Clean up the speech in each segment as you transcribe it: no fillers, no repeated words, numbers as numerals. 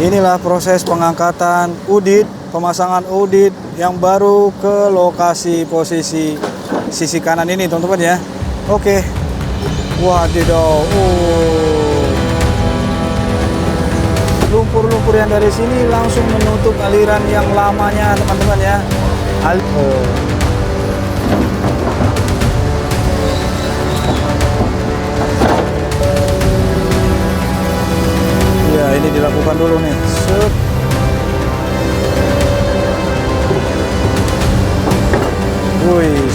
Inilah proses pengangkatan udit, pemasangan udit yang baru ke lokasi posisi sisi kanan ini, teman-teman ya. Oke. Wadidaw. Lumpur-lumpur yang dari sini langsung menutup aliran yang lamanya, teman-teman ya. Ya, ini dilakukan dulu nih. Set. Wih.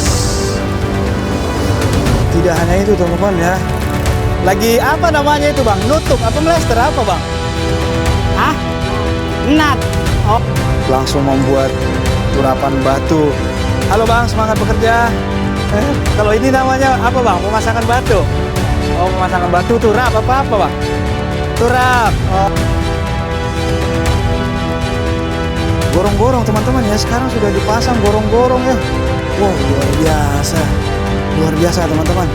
Tidak hanya itu, teman-teman ya. Lagi apa namanya itu, Bang? Nutup apa melester apa, Bang? Ah, nat. Oh, Langsung membuat turapan batu. Halo Bang, semangat bekerja. Kalau ini namanya apa Bang? Pemasangan batu. Oh, pemasangan batu, turap apa Bang? Turap. Oh. Gorong-gorong teman-teman ya, sekarang sudah dipasang gorong-gorong ya. Wow, luar biasa. Luar biasa teman-teman.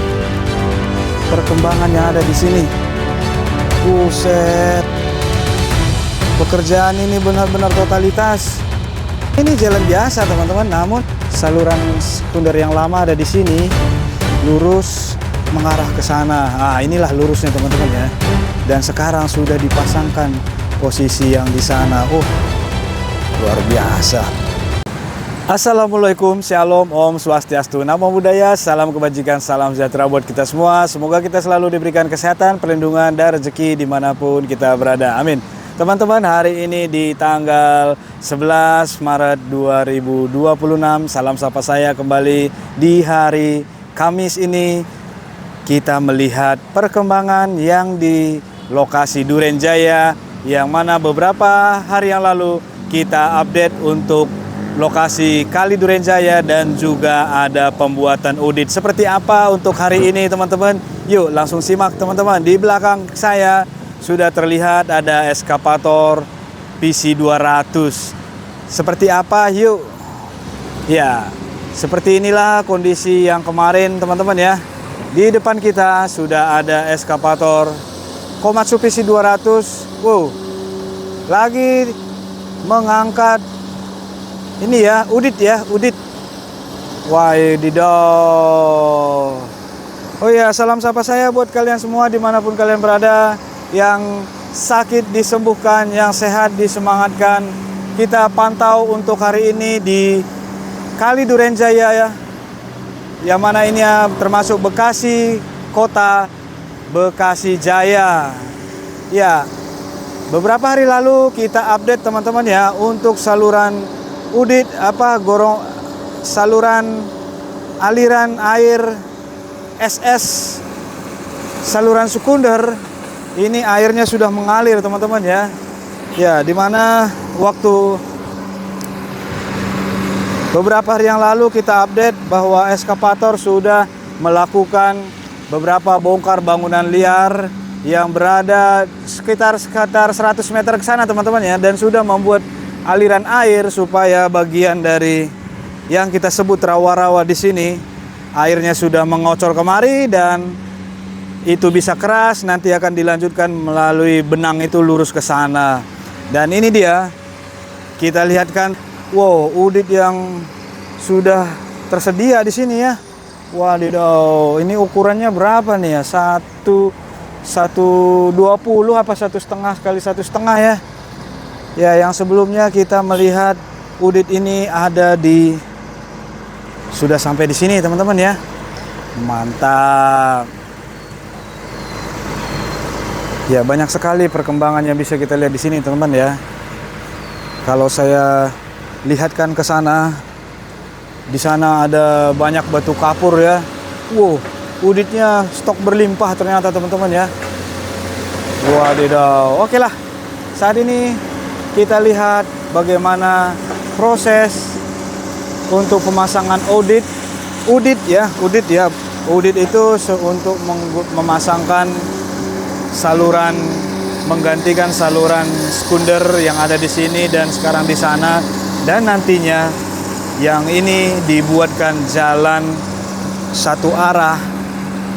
Perkembangan yang ada di sini. Buset. Pekerjaan ini benar-benar totalitas. Ini jalan biasa teman-teman, namun saluran sekunder yang lama ada di sini lurus mengarah ke sana. Nah, inilah lurusnya teman-teman ya. Dan sekarang sudah dipasangkan posisi yang di sana. Luar biasa. Assalamualaikum, Shalom, Om Swastiastu, Namo Buddhaya, salam kebajikan, salam sejahtera buat kita semua. Semoga kita selalu diberikan kesehatan, perlindungan, dan rezeki dimanapun kita berada. Amin. Teman-teman, hari ini di tanggal 11 Maret 2026, salam sapa saya kembali di hari Kamis ini. Kita melihat perkembangan yang di lokasi Duren Jaya, yang mana beberapa hari yang lalu kita update untuk lokasi Kali Duren Jaya dan juga ada pembuatan audit. Seperti apa untuk hari ini teman-teman? Yuk langsung simak teman-teman. Di belakang saya sudah terlihat ada eskavator PC200. Seperti apa? Yuk. Ya, seperti inilah kondisi yang kemarin teman-teman ya. Di depan kita sudah ada eskavator Komatsu PC200. Wow. Lagi mengangkat ini ya, udit ya, udit. Wadidaw. Oh ya, salam sapa saya buat kalian semua dimanapun kalian berada. Yang sakit disembuhkan, yang sehat disemangatkan. Kita pantau untuk hari ini di Kali Duren Jaya ya. Yang mana ini ya, termasuk Bekasi, kota Bekasi Jaya. Ya, beberapa hari lalu kita update teman-teman ya untuk saluran udit saluran aliran air SS saluran sekunder. Ini airnya sudah mengalir teman-teman ya. Ya, dimana waktu beberapa hari yang lalu kita update bahwa eskavator sudah melakukan beberapa bongkar bangunan liar yang berada sekitar 100 meter ke sana teman-teman ya, dan sudah membuat aliran air supaya bagian dari yang kita sebut rawa-rawa di sini airnya sudah mengocor kemari dan itu bisa keras, nanti akan dilanjutkan melalui benang itu lurus ke sana. Dan ini dia, kita lihatkan, wow, udit yang sudah tersedia di sini ya. Wadidaw, ini ukurannya berapa nih ya? 120 apa 1,5 kali 1,5 ya? Ya, yang sebelumnya kita melihat udit ini ada di sudah sampai di sini teman-teman ya. Mantap. Ya, banyak sekali perkembangan yang bisa kita lihat di sini teman-teman ya. Kalau saya lihatkan ke sana, di sana ada banyak batu kapur ya. Wow, uditnya stok berlimpah ternyata teman-teman ya. Wadidaw. Oke lah, saat ini kita lihat bagaimana proses untuk pemasangan audit. Udit ya. Audit itu untuk memasangkan saluran, menggantikan saluran sekunder yang ada di sini dan sekarang di sana, dan nantinya yang ini dibuatkan jalan satu arah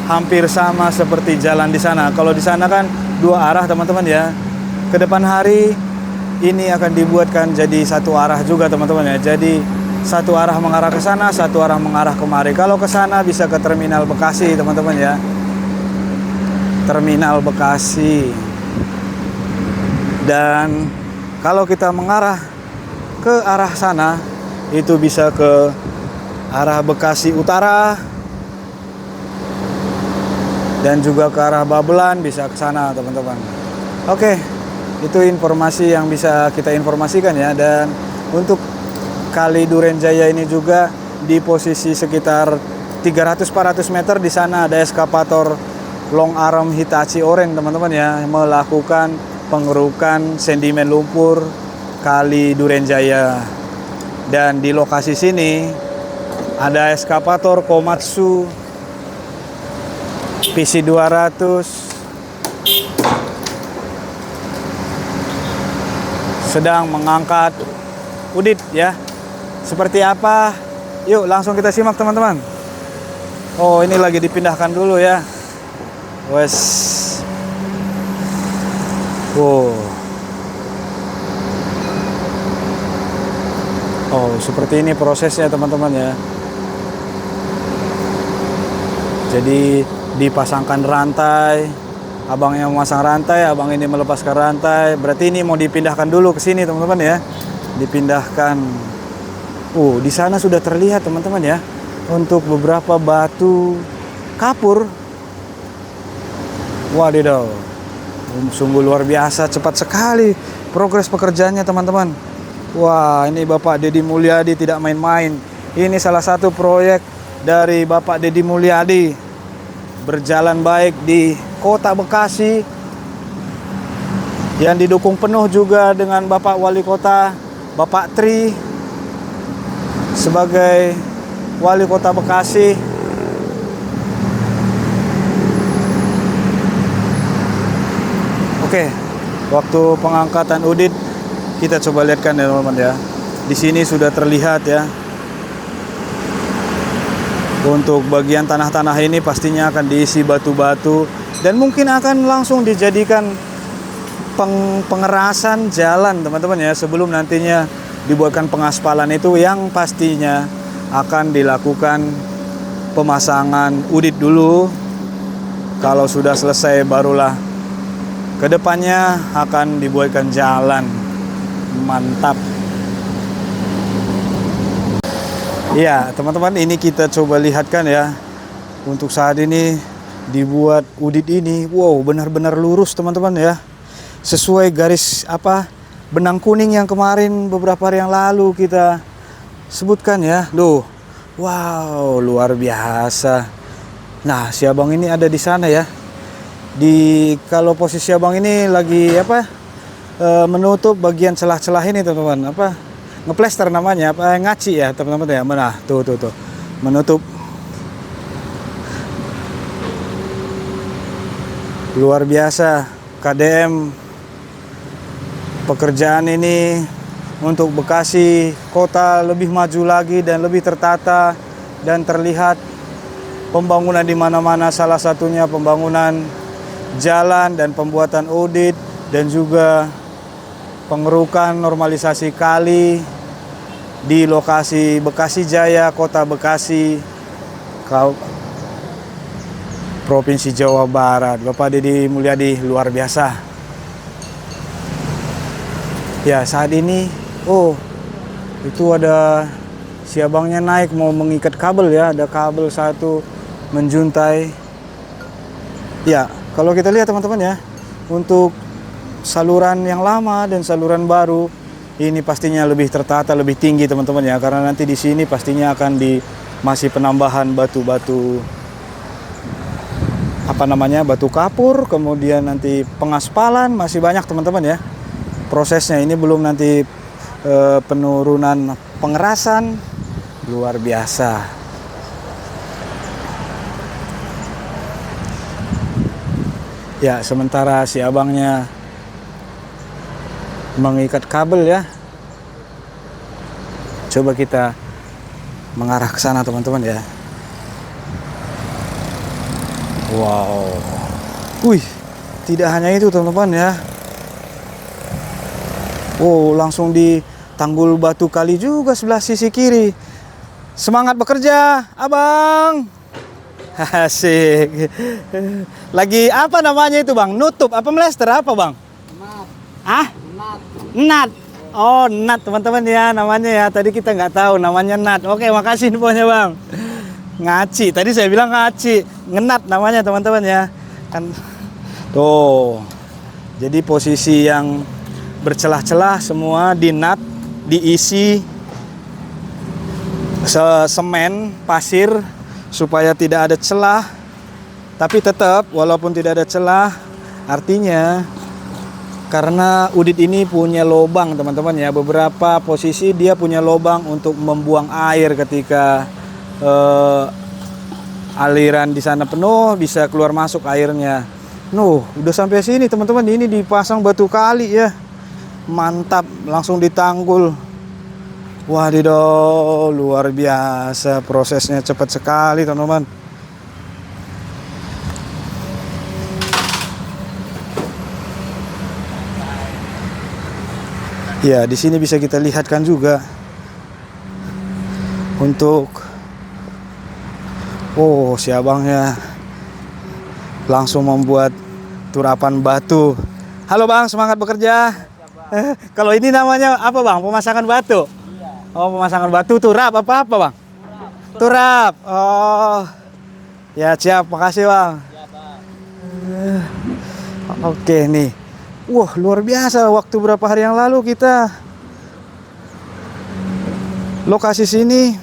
hampir sama seperti jalan di sana. Kalau di sana kan dua arah teman-teman ya. Ke depan hari ini akan dibuatkan jadi satu arah juga teman-teman ya. Jadi satu arah mengarah ke sana, satu arah mengarah kemari. Kalau ke sana bisa ke Terminal Bekasi teman-teman ya. Terminal Bekasi. Dan kalau kita mengarah ke arah sana, itu bisa ke arah Bekasi Utara dan juga ke arah Babelan, bisa ke sana teman-teman. Oke, itu informasi yang bisa kita informasikan ya. Dan untuk Kali Durenjaya ini juga di posisi sekitar 300-400 meter, di sana ada eskavator long arm Hitachi Oren teman-teman ya, melakukan pengerukan sedimen lumpur Kali Durenjaya. Dan di lokasi sini ada eskavator Komatsu PC200 sedang mengangkat udit ya. Seperti apa? Yuk langsung kita simak teman-teman. Oh, ini lagi dipindahkan dulu ya. Wes. Wow. Oh, seperti ini prosesnya teman-teman ya. Jadi dipasangkan rantai, abangnya memasang rantai, abang ini melepaskan rantai. Berarti ini mau dipindahkan dulu ke sini teman-teman ya. Dipindahkan. Di sana sudah terlihat teman-teman ya, untuk beberapa batu kapur. Wadidaw, sungguh luar biasa, cepat sekali progres pekerjaannya teman-teman. Wah, ini Bapak Deddy Mulyadi tidak main-main. Ini salah satu proyek dari Bapak Deddy Mulyadi, berjalan baik di Kota Bekasi, yang didukung penuh juga dengan Bapak Wali Kota, Bapak Tri, sebagai Wali Kota Bekasi. Oke, waktu pengangkatan udit kita coba lihatkan ya teman-teman ya. Di sini sudah terlihat ya. Untuk bagian tanah-tanah ini pastinya akan diisi batu-batu dan mungkin akan langsung dijadikan pengerasan jalan teman-teman ya, sebelum nantinya dibuatkan pengaspalan itu yang pastinya akan dilakukan pemasangan udit dulu. Kalau sudah selesai barulah kedepannya akan dibuatkan jalan. Mantap. Ya teman-teman, ini kita coba lihatkan ya. Untuk saat ini dibuat udit ini, wow, benar-benar lurus teman-teman ya. Sesuai garis benang kuning yang kemarin beberapa hari yang lalu kita sebutkan ya. Loh, wow, luar biasa. Nah, si abang ini ada di sana ya. Kalau posisi abang ini lagi menutup bagian celah-celah ini teman-teman. Ngeplester namanya, ngaci ya teman-teman ya. Nah, tuh. Menutup. Luar biasa KDM. Pekerjaan ini untuk Bekasi kota lebih maju lagi dan lebih tertata dan terlihat pembangunan di mana-mana, salah satunya pembangunan jalan dan pembuatan audit dan juga pengerukan normalisasi kali di lokasi Bekasi Jaya, Kota Bekasi, Provinsi Jawa Barat. Bapak Deddy Mulyadi luar biasa. Ya, saat ini itu ada si abangnya naik mau mengikat kabel ya, ada kabel satu menjuntai. Ya, kalau kita lihat teman-teman ya, untuk saluran yang lama dan saluran baru ini pastinya lebih tertata, lebih tinggi teman-teman ya, karena nanti di sini pastinya akan masih penambahan batu-batu batu kapur, kemudian nanti pengaspalan masih banyak teman-teman ya. Prosesnya ini belum nanti penurunan pengerasan, luar biasa. Ya, sementara si abangnya mengikat kabel ya. Coba kita mengarah ke sana teman-teman ya. Wow. Wih, tidak hanya itu teman-teman ya. Oh, langsung di tanggul batu kali juga sebelah sisi kiri. Semangat bekerja, Abang. Asik. Lagi apa namanya itu, Bang? Nutup apa melester apa, Bang? Nat. Ah? Nat. Nat. Oh, nat teman-teman ya namanya ya. Tadi kita nggak tahu namanya nat. Oke, makasih infonya, Bang. Ngaci. Tadi saya bilang ngaci. Ngenat namanya teman-teman ya. Kan tuh. Jadi posisi yang bercelah-celah semua di nat, diisi semen, pasir supaya tidak ada celah. Tapi tetap walaupun tidak ada celah, artinya karena udit ini punya lubang teman-teman ya, beberapa posisi dia punya lubang untuk membuang air ketika aliran di sana penuh, bisa keluar masuk airnya. Udah sampai sini teman-teman, ini dipasang batu kali ya, mantap, langsung ditanggul. Wadidaw, luar biasa, prosesnya cepat sekali teman-teman. Ya, di sini bisa kita lihatkan juga untuk si abangnya langsung membuat turapan batu. Halo Bang, semangat bekerja. Kalau ini namanya apa Bang? Pemasangan batu? Oh, pemasangan batu turap apa Bang? Turap. Oh. Ya, siap. Makasih Bang. Oke nih. Wah, luar biasa. Waktu berapa hari yang lalu kita lokasi sini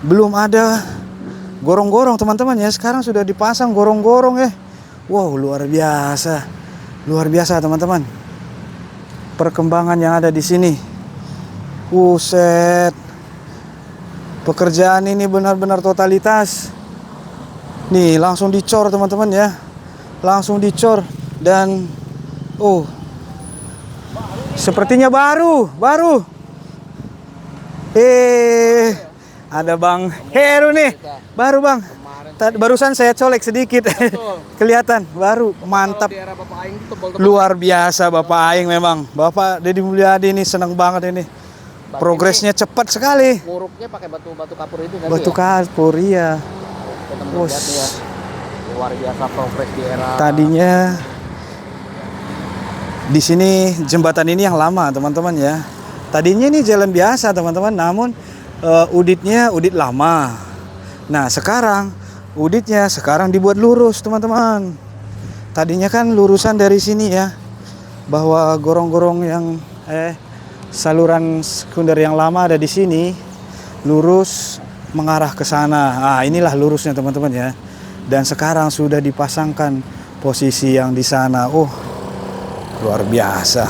belum ada gorong-gorong teman-teman ya. Sekarang sudah dipasang gorong-gorong ya. Wow, luar biasa. Luar biasa teman-teman. Perkembangan yang ada di sini. Buset. Pekerjaan ini benar-benar totalitas. Nih, langsung dicor teman-teman ya. Langsung dicor dan sepertinya baru. Ada Bang Heru nih. Baru Bang. Barusan saya colek sedikit. Kelihatan baru, mantap. Luar biasa Bapak Aing memang. Bapak Deddy Mulyadi ini senang banget ini. Progresnya cepat sekali. Muruknya pakai batu kapur itu kan? Batu kapur iya. Luar biasa progres di era. Tadinya di sini jembatan ini yang lama teman-teman ya. Tadinya ini jalan biasa teman-teman, namun uditnya udit lama. Nah sekarang uditnya dibuat lurus teman-teman. Tadinya kan lurusan dari sini ya, bahwa gorong-gorong yang saluran sekunder yang lama ada di sini, lurus mengarah ke sana. Nah inilah lurusnya teman-teman ya. Dan sekarang sudah dipasangkan posisi yang di sana. Luar biasa.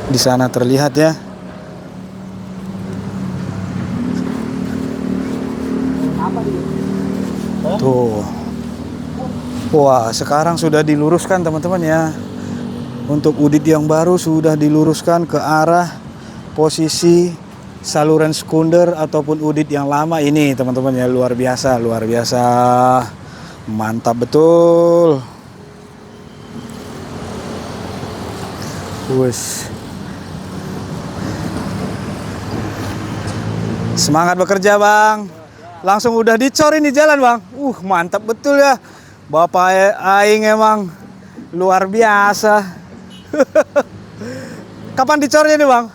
Di sana terlihat ya. Tuh. Wah, sekarang sudah diluruskan teman-teman ya. Untuk udit yang baru sudah diluruskan ke arah posisi saluran sekunder ataupun udit yang lama ini teman-teman ya. Luar biasa, luar biasa. Mantap betul. Semangat bekerja Bang. Langsung udah dicor ini jalan Bang. Mantap betul ya. Bapak Aing emang luar biasa. Kapan dicornya nih Bang?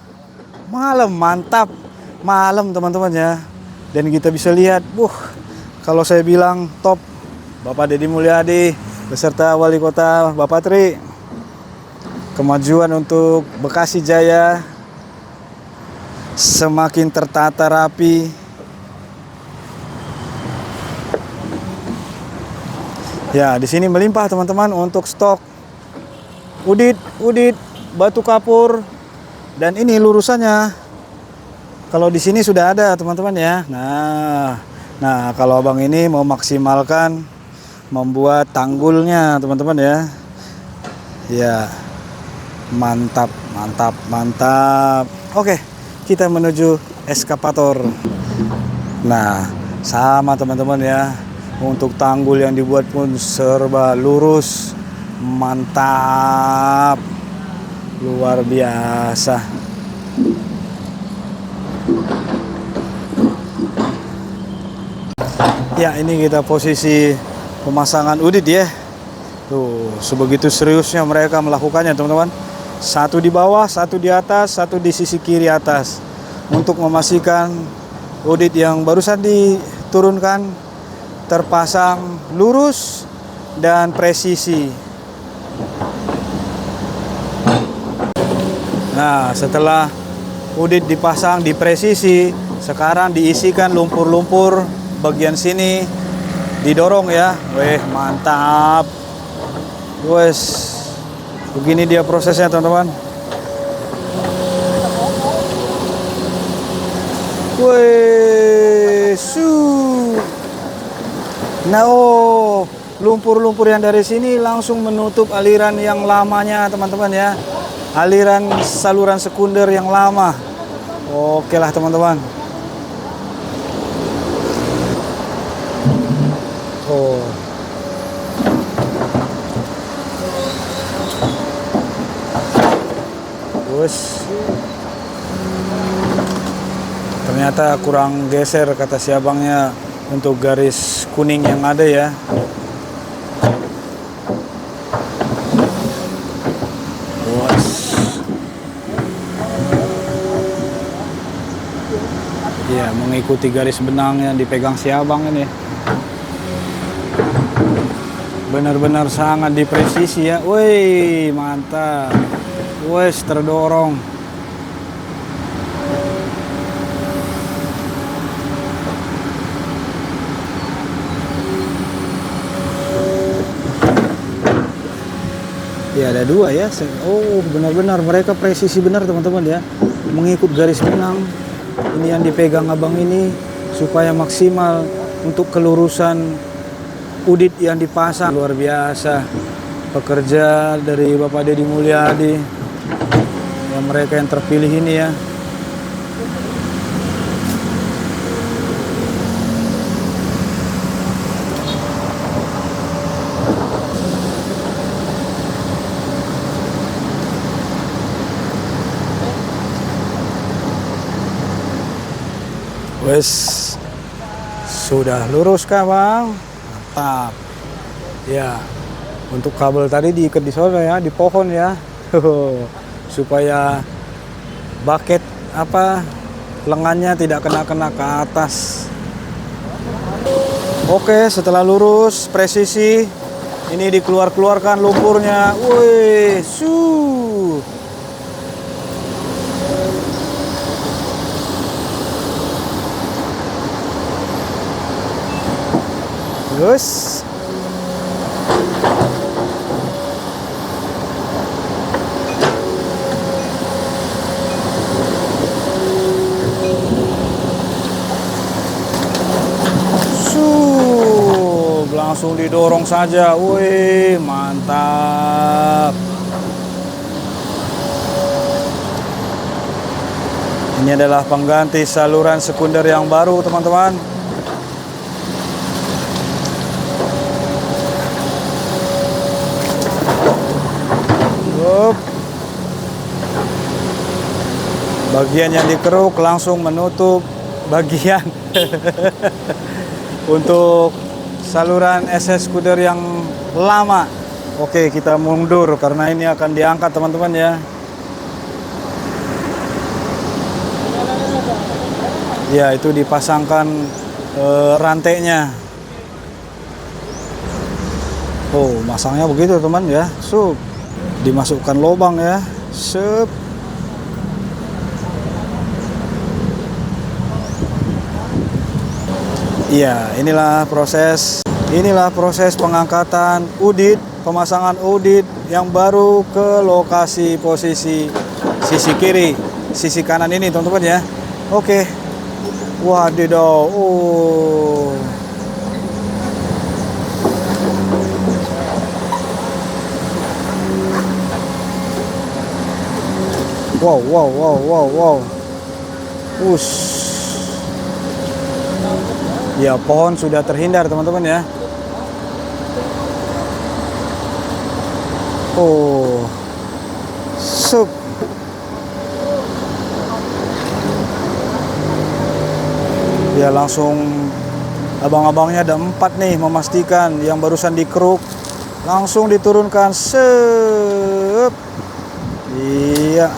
Malam, mantap. Malam teman-teman ya. Dan kita bisa lihat, kalau saya bilang top. Bapak Deddy Mulyadi beserta Wali Kota Bapak Tri. Kemajuan untuk Bekasi Jaya semakin tertata rapi. Ya, di sini melimpah teman-teman untuk stok udit batu kapur, dan ini lurusannya. Kalau di sini sudah ada teman-teman ya. Nah, kalau abang ini mau maksimalkan membuat tanggulnya teman-teman ya. Ya. Mantap. Oke, kita menuju eskapator. Nah, sama teman-teman ya. Untuk tanggul yang dibuat pun serba lurus. Mantap. Luar biasa. Ya, ini kita posisi pemasangan udit ya. Tuh, sebegitu seriusnya mereka melakukannya, teman-teman. Satu di bawah, satu di atas, satu di sisi kiri atas. Untuk memastikan udit yang barusan diturunkan terpasang lurus dan presisi. Nah, setelah udit dipasang di presisi, sekarang diisikan lumpur-lumpur bagian sini, didorong ya. Weh, mantap. Wes, begini dia prosesnya, teman-teman. Weh, nah, oh, lumpur-lumpur yang dari sini langsung menutup aliran yang lamanya, teman-teman ya. Aliran saluran sekunder yang lama. Oke lah, teman-teman. Oh. Terus ternyata kurang geser kata si abangnya untuk garis kuning yang ada ya. Ya, mengikuti garis benang yang dipegang si abang ini. Benar-benar sangat dipresisi ya. Woi, mantap. Wes, terdorong. Ya, ada dua ya. Oh, benar-benar mereka presisi benar, teman-teman ya. Mengikut garis benang. Ini yang dipegang abang ini supaya maksimal untuk kelurusan udit yang dipasang. Luar biasa pekerja dari Bapak Deddy Mulyadi, yang mereka yang terpilih ini ya. Wes, sudah lurus kah bang? Mantap. Ya, untuk kabel tadi diikat di sana ya, di pohon ya, supaya bucket lengannya tidak kena ke atas. Oke, setelah lurus presisi, ini dikeluarkan lumpurnya. Wih, terus langsung didorong saja. Wih, mantap. Ini adalah pengganti saluran sekunder yang baru, teman-teman. Bagian yang dikeruk langsung menutup bagian untuk saluran SS skuter yang lama. Oke, kita mundur karena ini akan diangkat, teman-teman ya. Ya, itu dipasangkan rantainya. Oh, masangnya begitu, teman ya. Dimasukkan lubang ya. Iya, inilah proses pengangkatan udit, pemasangan udit yang baru ke lokasi posisi sisi kiri, sisi kanan ini, teman-teman ya. Oke. Wadidaw. Oh. Wow. Ush. Ya, pohon sudah terhindar, teman-teman ya. Oh, sup. Ya langsung abang-abangnya ada 4 nih, memastikan yang barusan dikeruk langsung diturunkan. Sep. Iya.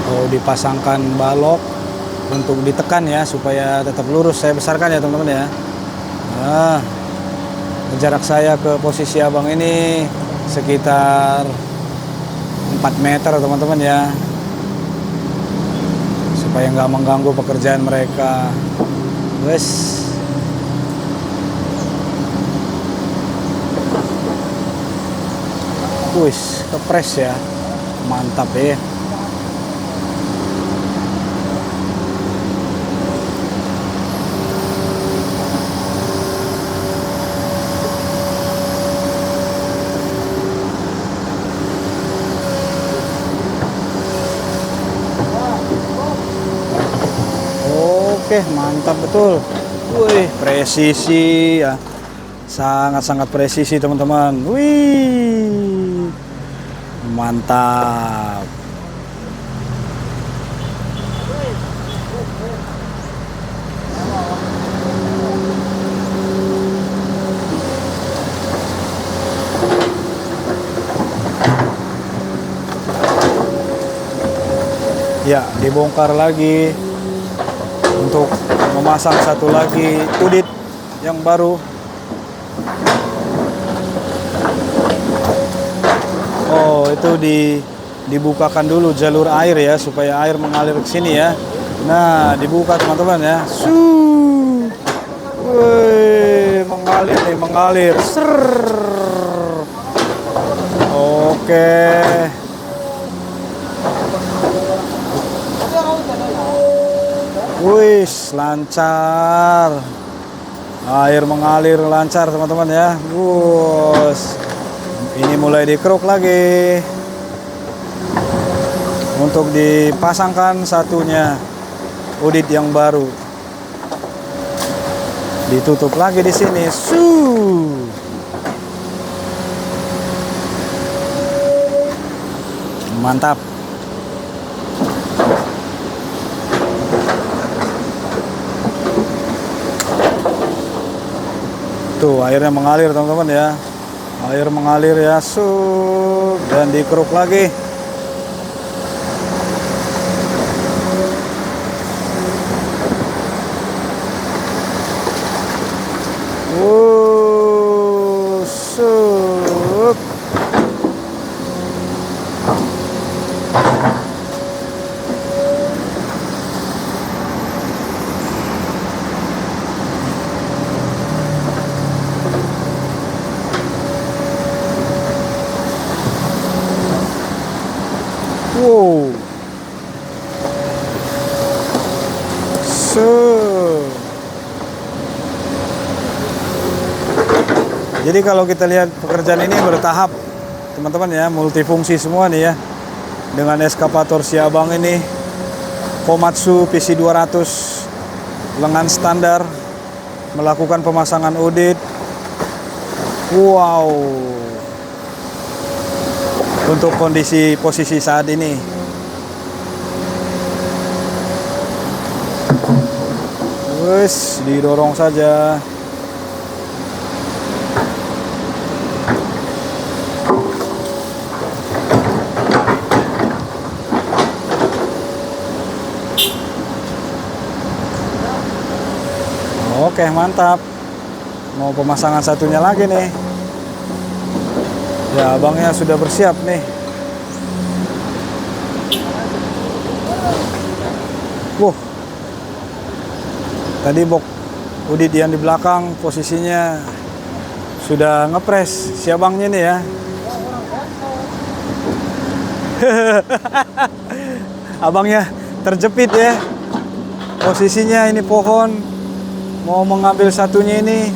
Oh, dipasangkan balok untuk ditekan ya supaya tetap lurus. Saya besarkan ya teman-teman ya. Nah, jarak saya ke posisi abang ini sekitar 4 meter teman-teman ya, supaya nggak mengganggu pekerjaan mereka. Wes. Wis, kepres ya. Mantap ya. Oke, mantap betul. Wih, presisi ya. Sangat-sangat presisi teman-teman. Wih. Mantap. Ya, dibongkar lagi untuk memasang satu lagi udit yang baru. Oh, itu dibukakan dulu jalur air ya, supaya air mengalir ke sini ya. Nah, dibuka teman-teman ya. Wih, mengalir nih, mengalir. Oke. Wih, lancar. Air mengalir lancar teman-teman ya. Bus. Ini mulai dikeruk lagi. Untuk dipasangkan satunya udit yang baru. Ditutup lagi di sini. Mantap. Tuh, airnya mengalir teman-teman ya. Air mengalir ya, dan dikeruk lagi. Wow. Jadi kalau kita lihat pekerjaan ini bertahap teman-teman ya, multifungsi semua nih ya. Dengan eskavator si abang ini Komatsu PC200 lengan standar, melakukan pemasangan udit. Wow. Untuk kondisi posisi saat ini. Wes, didorong saja. Oke, mantap. Mau pemasangan satunya lagi nih. Ya, abangnya sudah bersiap nih. Wuh. Tadi box udit yang di belakang posisinya sudah ngepres si abangnya nih ya. Abangnya terjepit ya. Posisinya ini pohon. Mau mengambil satunya ini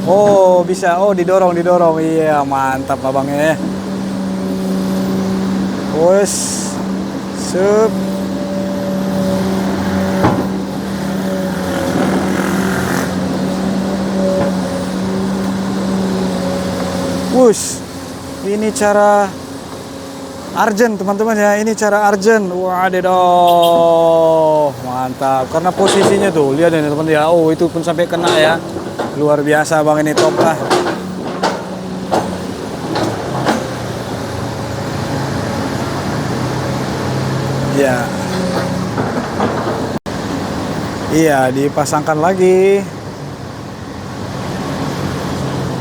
Oh, bisa. Oh, didorong, didorong. Iya, mantap abangnya. Wes. Sup. Wush. Ini cara Arjen teman-teman ya, ini cara Arjen. Waduh, mantap. Karena posisinya tuh, lihat ini teman ya. Oh, itu pun sampai kena ya. Luar biasa bang, ini top lah. Ya. Iya, dipasangkan lagi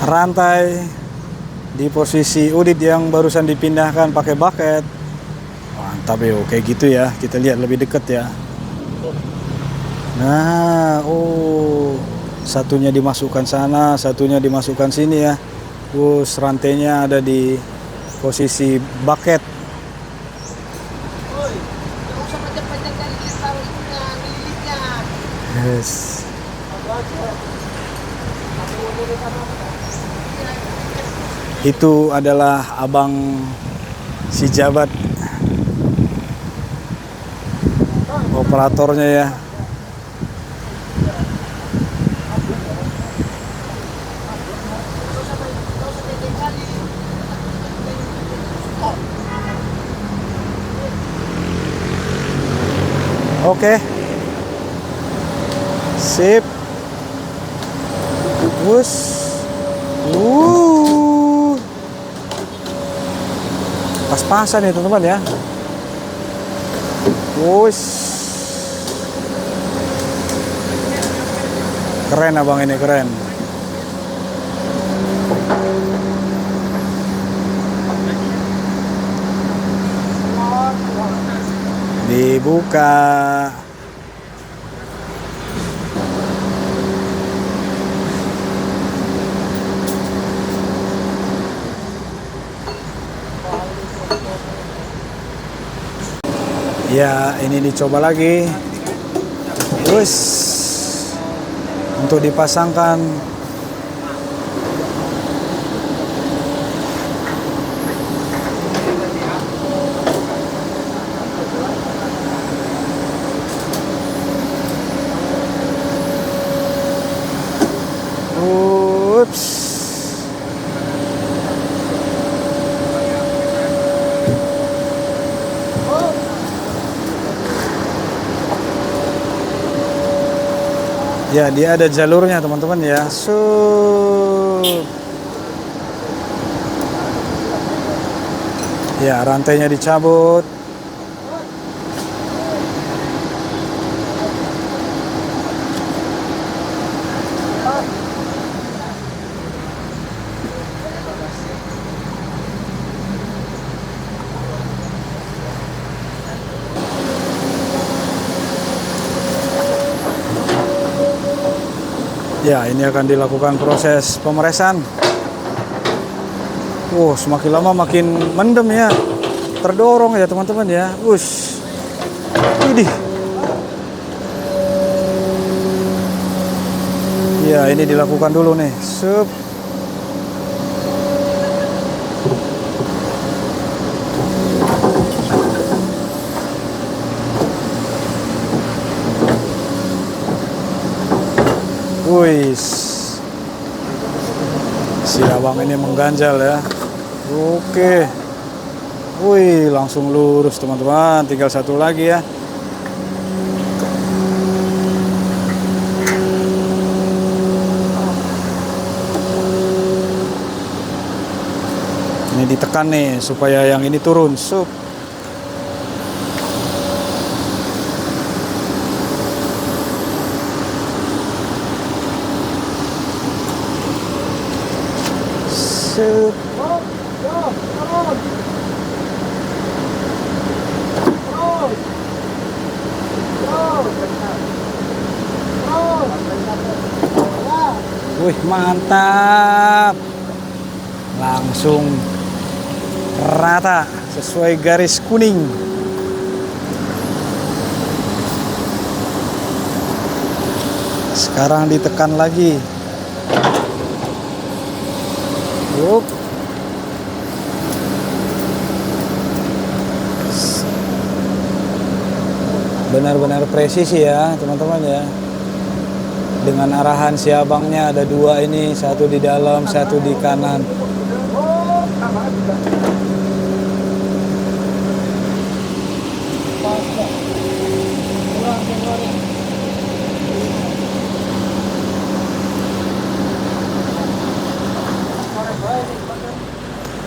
rantai di posisi udit yang barusan dipindahkan pakai bucket. Mantap ya, kayak gitu ya. Kita lihat lebih dekat ya. Nah, oh, satunya dimasukkan sana, satunya dimasukkan sini ya. Terus rantainya ada di posisi bucket. Yes. Itu adalah abang si jabat operatornya ya. Oke. Sip. Bus. Pas-pasan ya teman-teman ya. Wush. Keren abang ini, keren. Dibuka. Ya, ini dicoba lagi. Terus untuk dipasangkan. Ups. Ya, dia ada jalurnya teman-teman ya. Ya, rantainya dicabut. Ya, ini akan dilakukan proses pemeresan. Semakin lama makin mendem ya. Terdorong ya teman-teman ya. Widih. Ya, ini dilakukan dulu nih. Sup. Wih, si abang ini mengganjal ya. Oke. Wih, langsung lurus teman-teman. Tinggal satu lagi ya. Ini ditekan nih supaya yang ini turun. Sup. Sup. Wih, mantap. Langsung rata sesuai garis kuning. Sekarang ditekan lagi. Up. Benar-benar presisi ya teman-teman ya. Dengan arahan si abangnya ada dua ini, satu di dalam, satu di kanan.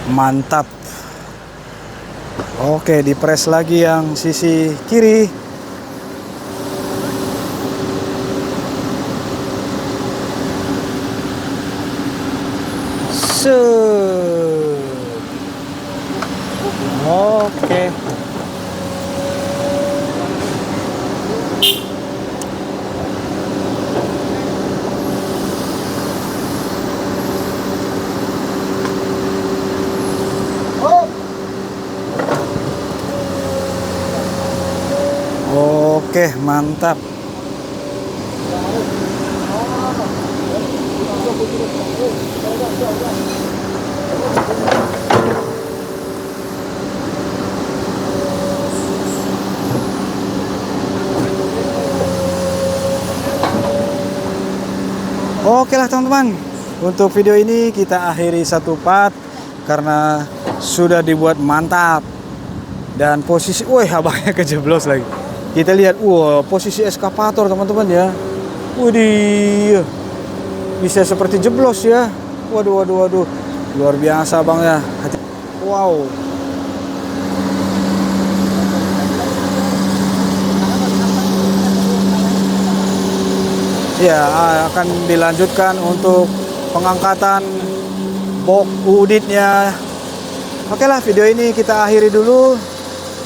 Mantap. Oke, dipres lagi yang sisi kiri. Oke. Oke, mantap. Oke lah teman-teman, untuk video ini kita akhiri satu part karena sudah dibuat mantap. Dan posisi, wih abangnya kejeblos lagi. Kita lihat, wah posisi eskapator teman-teman ya. Widih, bisa seperti jeblos ya. Waduh, waduh, waduh, luar biasa abang ya. Wow. Ya, akan dilanjutkan untuk pengangkatan box uditnya. Oke lah, video ini kita akhiri dulu.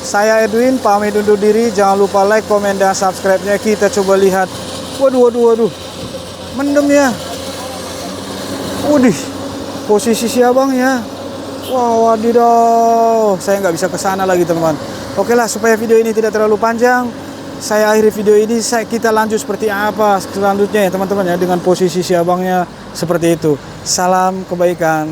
Saya Edwin, pamit undur diri. Jangan lupa like, komen, dan subscribe-nya. Kita coba lihat. Waduh, waduh, waduh. Mendem ya. Udih, posisi si abang ya. Wow, wadidaw. Saya nggak bisa ke sana lagi teman-teman. Oke lah, supaya video ini tidak terlalu panjang, saya akhiri video ini. Kita lanjut seperti apa selanjutnya ya teman-teman ya, dengan posisi si abangnya seperti itu. Salam kebaikan.